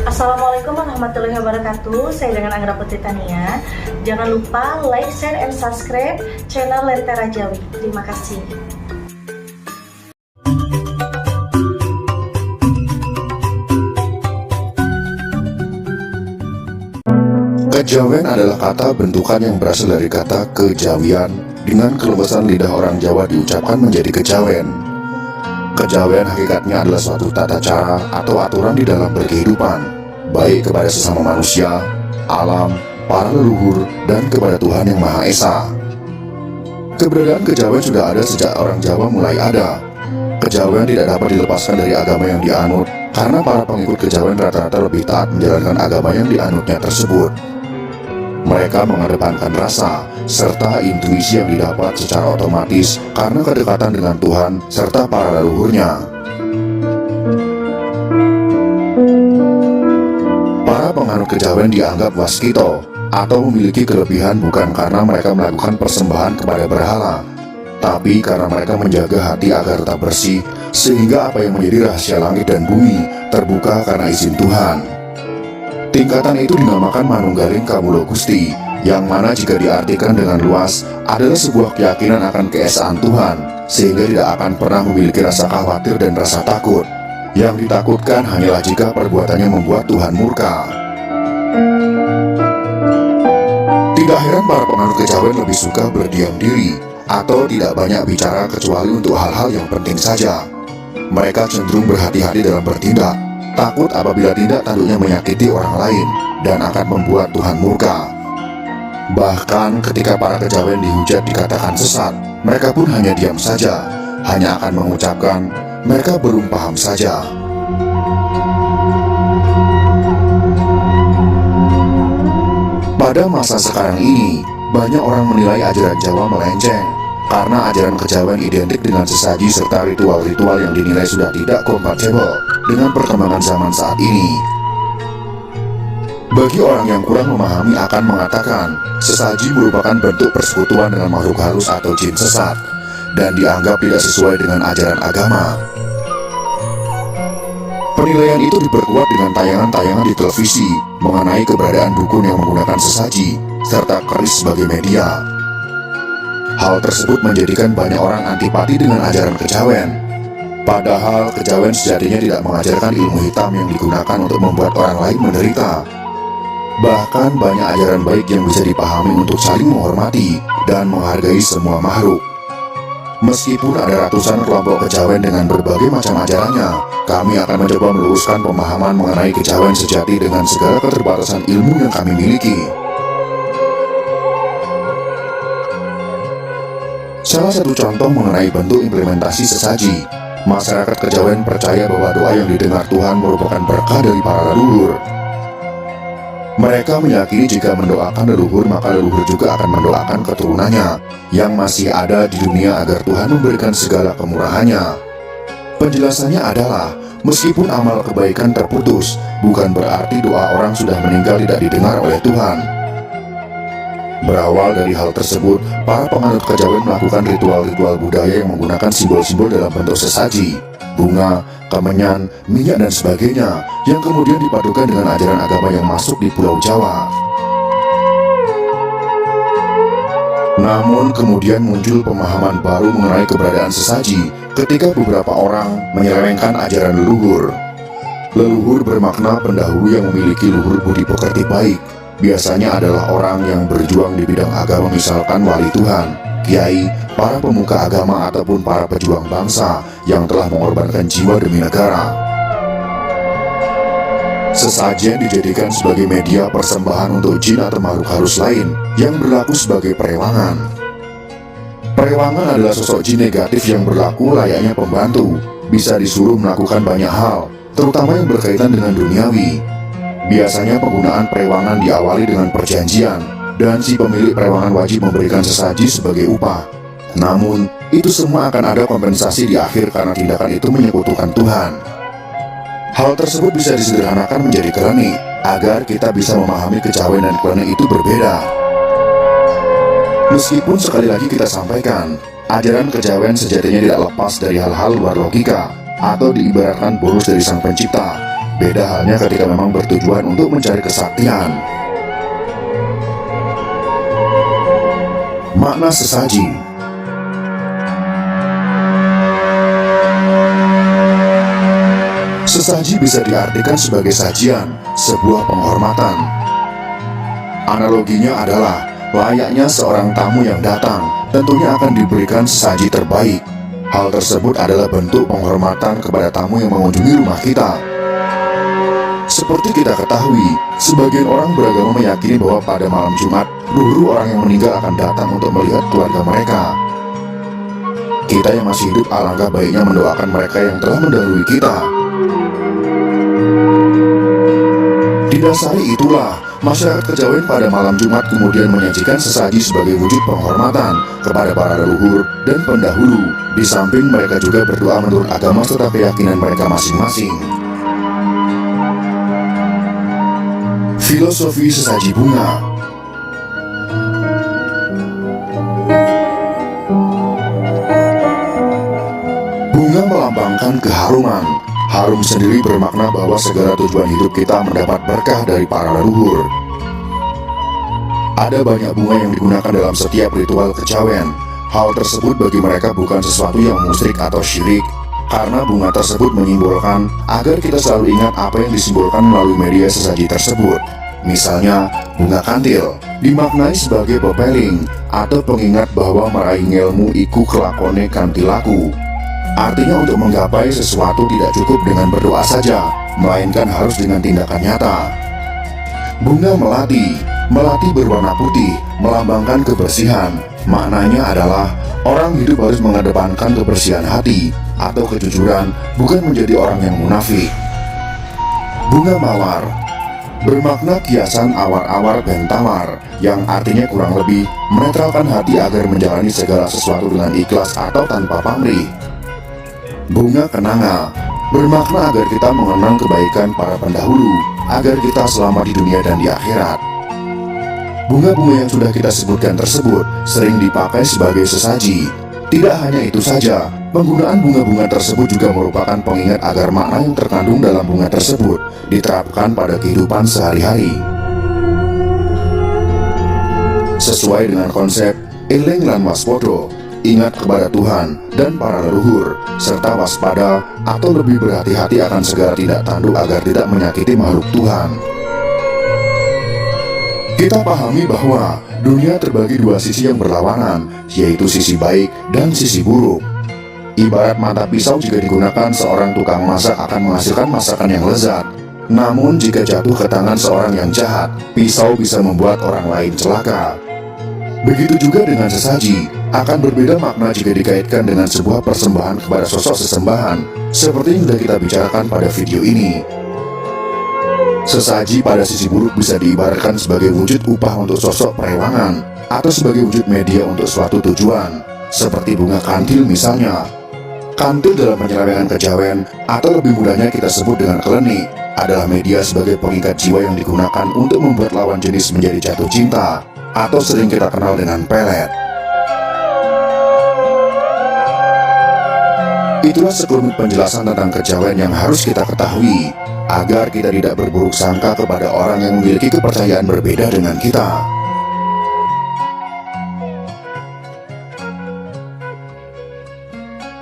Assalamualaikum warahmatullahi wabarakatuh. Saya dengan Anggra Putri Tania. Jangan lupa like, share, and subscribe channel Lentera Jawi. Terima kasih. Kejawen adalah kata bentukan yang berasal dari kata kejawian. Dengan keluasan lidah orang Jawa diucapkan menjadi kejawen. Kejawen hakikatnya adalah suatu tata cara atau aturan di dalam berkehidupan, baik kepada sesama manusia, alam, para leluhur, dan kepada Tuhan Yang Maha Esa. Keberadaan kejawen sudah ada sejak orang Jawa mulai ada. Kejawen tidak dapat dilepaskan dari agama yang dianut, karena para pengikut kejawen rata-rata lebih taat menjalankan agama yang dianutnya tersebut. Mereka mengedepankan rasa, serta intuisi yang didapat secara otomatis karena kedekatan dengan Tuhan serta para leluhurnya. Para penganut kejawen dianggap waskito atau memiliki kelebihan bukan karena mereka melakukan persembahan kepada berhala, tapi karena mereka menjaga hati agar tetap bersih, sehingga apa yang menjadi rahasia langit dan bumi terbuka karena izin Tuhan. Tingkatan itu dinamakan Manunggaling Kawula Gusti, yang mana jika diartikan dengan luas adalah sebuah keyakinan akan keesaan Tuhan, sehingga tidak akan pernah memiliki rasa khawatir dan rasa takut. Yang ditakutkan hanyalah jika perbuatannya membuat Tuhan murka. Tidak heran para penganut kejawen lebih suka berdiam diri atau tidak banyak bicara kecuali untuk hal-hal yang penting saja. Mereka cenderung berhati-hati dalam bertindak, takut apabila tindak tanduknya menyakiti orang lain dan akan membuat Tuhan murka. Bahkan ketika para kejawen dihujat dikatakan sesat, mereka pun hanya diam saja, hanya akan mengucapkan, mereka belum paham saja. Pada masa sekarang ini, banyak orang menilai ajaran Jawa melenceng, karena ajaran kejawen identik dengan sesaji serta ritual-ritual yang dinilai sudah tidak kompatibel dengan perkembangan zaman saat ini. Bagi orang yang kurang memahami akan mengatakan, sesaji merupakan bentuk persekutuan dengan makhluk halus atau jin sesat, dan dianggap tidak sesuai dengan ajaran agama. Penilaian itu diperkuat dengan tayangan-tayangan di televisi mengenai keberadaan dukun yang menggunakan sesaji, serta keris sebagai media. Hal tersebut menjadikan banyak orang antipati dengan ajaran kejawen. Padahal kejawen sejatinya tidak mengajarkan ilmu hitam yang digunakan untuk membuat orang lain menderita. Bahkan banyak ajaran baik yang bisa dipahami untuk saling menghormati dan menghargai semua makhluk. Meskipun ada ratusan kelompok kejawen dengan berbagai macam ajarannya, kami akan mencoba meluruskan pemahaman mengenai kejawen sejati dengan segala keterbatasan ilmu yang kami miliki. Salah satu contoh mengenai bentuk implementasi sesaji, masyarakat kejawen percaya bahwa doa yang didengar Tuhan merupakan berkah dari para leluhur. Mereka meyakini jika mendoakan leluhur, maka leluhur juga akan mendoakan keturunannya yang masih ada di dunia agar Tuhan memberikan segala kemurahannya. Penjelasannya adalah, meskipun amal kebaikan terputus, bukan berarti doa orang sudah meninggal tidak didengar oleh Tuhan. Berawal dari hal tersebut, para penganut kejawen melakukan ritual-ritual budaya yang menggunakan simbol-simbol dalam bentuk sesaji, bunga, kemenyan, minyak, dan sebagainya, yang kemudian dipadukan dengan ajaran agama yang masuk di Pulau Jawa. Namun kemudian muncul pemahaman baru mengenai keberadaan sesaji ketika beberapa orang menyelewengkan ajaran leluhur. Leluhur bermakna pendahulu yang memiliki luhur budi pekerti baik. Biasanya adalah orang yang berjuang di bidang agama, misalkan wali Tuhan, kiai, para pemuka agama, ataupun para pejuang bangsa yang telah mengorbankan jiwa demi negara. Sesajen dijadikan sebagai media persembahan untuk jin atau makhluk halus lain yang berlaku sebagai perewangan. Perewangan adalah sosok jin negatif yang berlaku layaknya pembantu, bisa disuruh melakukan banyak hal, terutama yang berkaitan dengan duniawi. Biasanya penggunaan perewangan diawali dengan perjanjian, dan si pemilik perewangan wajib memberikan sesaji sebagai upah. Namun, itu semua akan ada kompensasi di akhir karena tindakan itu menyekutukan Tuhan. Hal tersebut bisa disederhanakan menjadi klenik, agar kita bisa memahami kejawen dan klenik itu berbeda. Meskipun sekali lagi kita sampaikan, ajaran kejawen sejatinya tidak lepas dari hal-hal luar logika, atau diibaratkan bonus dari Sang Pencipta, Beda halnya ketika memang bertujuan untuk mencari kesaktian. Makna sesaji. Sesaji bisa diartikan sebagai sajian, sebuah penghormatan. Analoginya adalah layaknya seorang tamu yang datang, tentunya akan diberikan sesaji terbaik. Hal tersebut adalah bentuk penghormatan kepada tamu yang mengunjungi rumah kita. Seperti kita ketahui, sebagian orang beragama meyakini bahwa pada malam Jumat, luhur orang yang meninggal akan datang untuk melihat keluarga mereka. Kita yang masih hidup alangkah baiknya mendoakan mereka yang telah mendahului kita. Didasari itulah, masyarakat Kejawen pada malam Jumat kemudian menyajikan sesaji sebagai wujud penghormatan kepada para leluhur dan pendahulu. Di samping mereka juga berdoa menurut agama serta keyakinan mereka masing-masing. Filosofi sesaji bunga. Bunga melambangkan keharuman. Harum sendiri bermakna bahwa segala tujuan hidup kita mendapat berkah dari para leluhur. Ada banyak bunga yang digunakan dalam setiap ritual kejawen. Hal tersebut bagi mereka bukan sesuatu yang musyrik atau syirik, karena bunga tersebut menyimbolkan agar kita selalu ingat apa yang disimbolkan melalui media sesaji tersebut. Misalnya, bunga kantil dimaknai sebagai pepeling atau pengingat bahwa meraih ngelmu iku kelakone kantilaku. Artinya untuk menggapai sesuatu tidak cukup dengan berdoa saja, melainkan harus dengan tindakan nyata. Bunga melati. Melati berwarna putih, melambangkan kebersihan. Maknanya adalah orang hidup harus mengedepankan kebersihan hati atau kejujuran, bukan menjadi orang yang munafik. Bunga mawar bermakna kiasan awar-awar dan tawar, yang artinya kurang lebih menetralkan hati agar menjalani segala sesuatu dengan ikhlas atau tanpa pamrih. Bunga kenanga bermakna agar kita mengenang kebaikan para pendahulu, agar kita selamat di dunia dan di akhirat. Bunga-bunga yang sudah kita sebutkan tersebut sering dipakai sebagai sesaji. Tidak hanya itu saja, penggunaan bunga-bunga tersebut juga merupakan pengingat agar makna yang terkandung dalam bunga tersebut diterapkan pada kehidupan sehari-hari. Sesuai dengan konsep eling lan waspodo, ingat kepada Tuhan dan para leluhur, serta waspada atau lebih berhati-hati akan segala tindak tanduk agar tidak menyakiti makhluk Tuhan. Kita pahami bahwa dunia terbagi dua sisi yang berlawanan, yaitu sisi baik dan sisi buruk. Ibarat mata pisau jika digunakan seorang tukang masak akan menghasilkan masakan yang lezat. Namun jika jatuh ke tangan seorang yang jahat, pisau bisa membuat orang lain celaka. Begitu juga dengan sesaji, akan berbeda makna jika dikaitkan dengan sebuah persembahan kepada sosok sesembahan, seperti yang sudah kita bicarakan pada video ini. Sesaji pada sisi buruk bisa diibaratkan sebagai wujud upah untuk sosok perewangan, atau sebagai wujud media untuk suatu tujuan, seperti bunga kantil misalnya. Kantil dalam penyelewengan kejawen, atau lebih mudahnya kita sebut dengan keleni, adalah media sebagai pengikat jiwa yang digunakan untuk membuat lawan jenis menjadi jatuh cinta, atau sering kita kenal dengan pelet. Itulah sekelumit penjelasan tentang kejawen yang harus kita ketahui, agar kita tidak berburuk sangka kepada orang yang memiliki kepercayaan berbeda dengan kita.